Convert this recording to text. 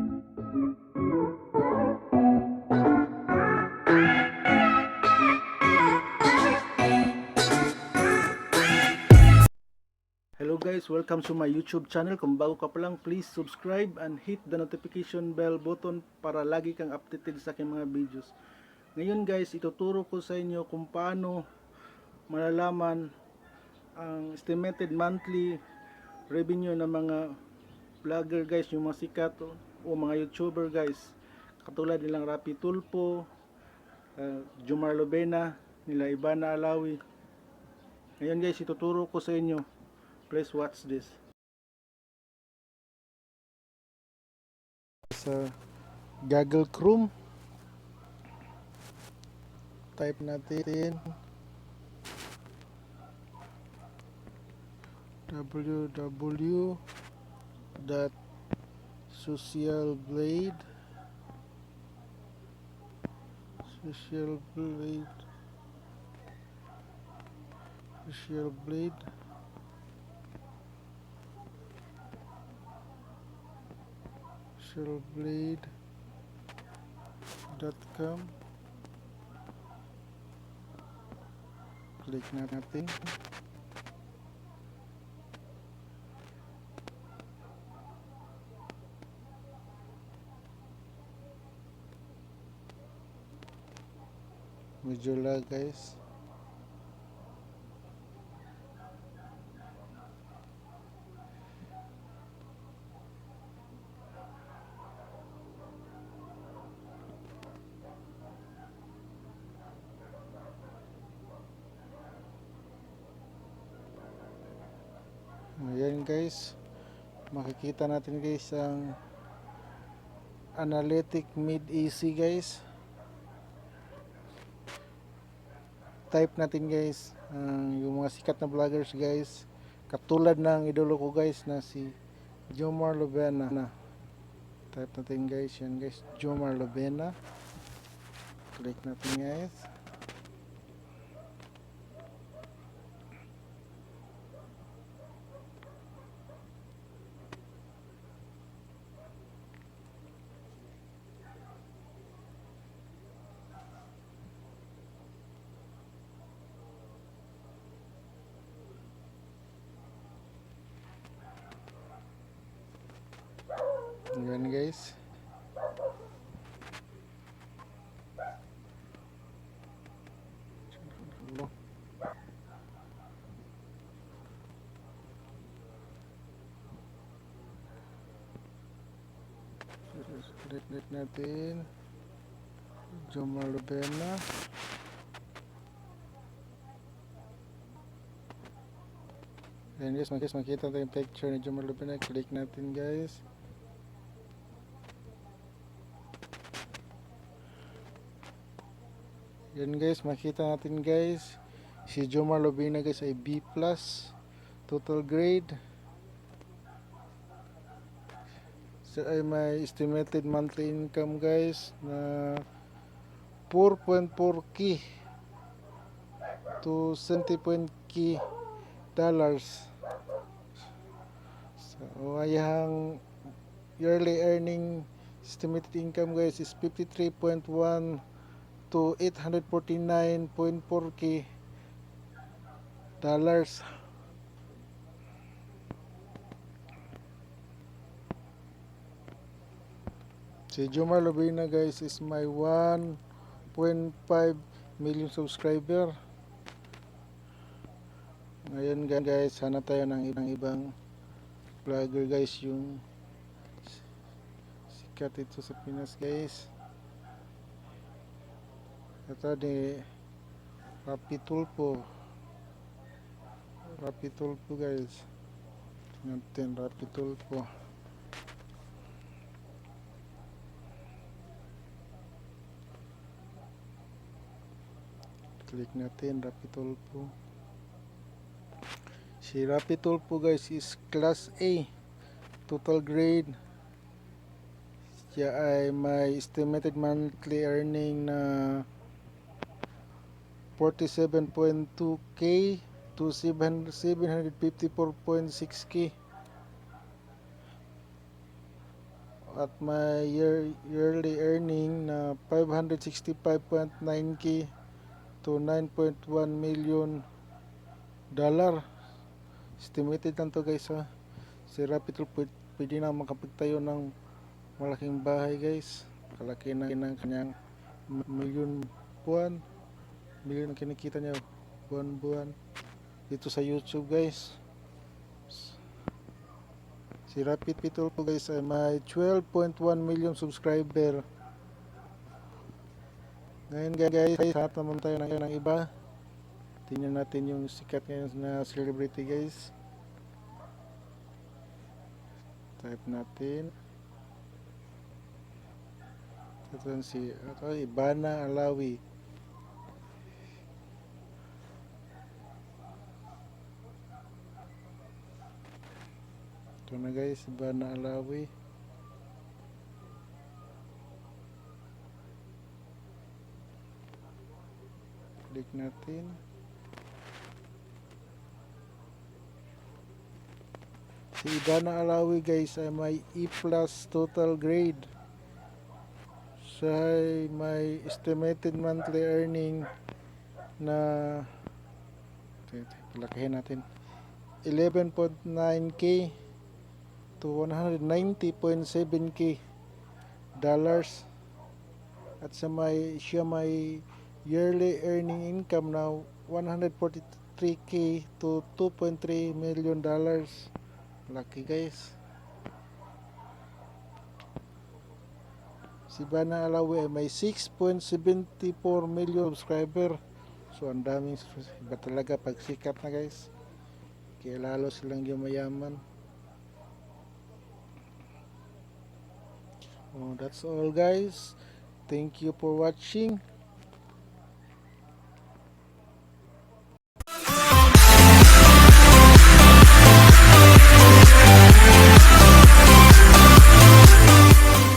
Hello guys, welcome to my YouTube channel. Kung bago ka pa lang, please subscribe and hit the notification bell button para lagi kang updated sa aking mga videos. Ngayon guys, ituturo ko sa inyo kung paano malalaman ang estimated monthly revenue ng mga vlogger guys, yung mga sikat o mga YouTuber guys. Katulad nilang Rapi Tulpo, Jomar Lobena, nila Ivana Alawi. Ngayon guys, ituturo ko sa inyo. Please watch this. Sa Google Chrome, type natin socialblade.com. Click natin. Medyo lag guys. Ayan guys, makikita natin guys ang analytic mid easy guys. Type natin guys yung mga sikat na vloggers guys, katulad ng idolo ko guys na si Jomar Lobena. Type natin guys, yan guys, Jomar Lobena. Click natin guys. Yan guys. Click natin Jomar Lobena. Yan guys, makikita natin yung picture ni Jomar Lobena. Click natin guys. Yan guys, makita natin guys, si Jomar Lobena guys ay B+, total grade. So ay may estimated monthly income guys na 4.4k to 70.k dollars. So ayang yearly earning estimated income guys is 53.1 to 849.4k dollars. Si Jomar Lobena guys is my 1.5 million subscriber. Ngayon guys, hanap tayo ng ibang vlogger guys, yung sikat ito sa Pinas guys. Ito ni Rapi Tulpo guys. Tingnan Rapi Tulpo. Click natin Rapi Tulpo. Si Rapi Tulpo guys is class A, total grade. Siya ay may estimated monthly earning na 47.2k to 754.6k. at my yearly earning na 565.9k to 9.1 million dollar. Estimated lang to guys ha. Si Rapid pwede na makapagtayo ng malaking bahay guys. Kalaki ng kanyang milyon buwan. Milyon ang kinikita niya buwan-buwan dito sa YouTube guys. Si Rapid Pitol po guys ay may 12.1 million subscriber. Ngayon guys, hanap naman tayo ng iba. Tingnan natin yung sikat ngayon na celebrity guys. Type natin. Ito si Ibana Alawi. Ito na guys, Ibana Alawi. Click natin. Si Ibana Alawi guys ay may E+ total grade. Siya ay may estimated monthly earning na palakihin natin 11.9k to 190.7k dollars. At siya may yearly earning income na 143k to 2.3 million dollars. Laki guys. Si Bana Alawi ay may 6.74 million subscriber. So ang daming iba talaga pag sikat na guys. Kaya lalo silang yumayaman. Oh, that's all guys. Thank you for watching.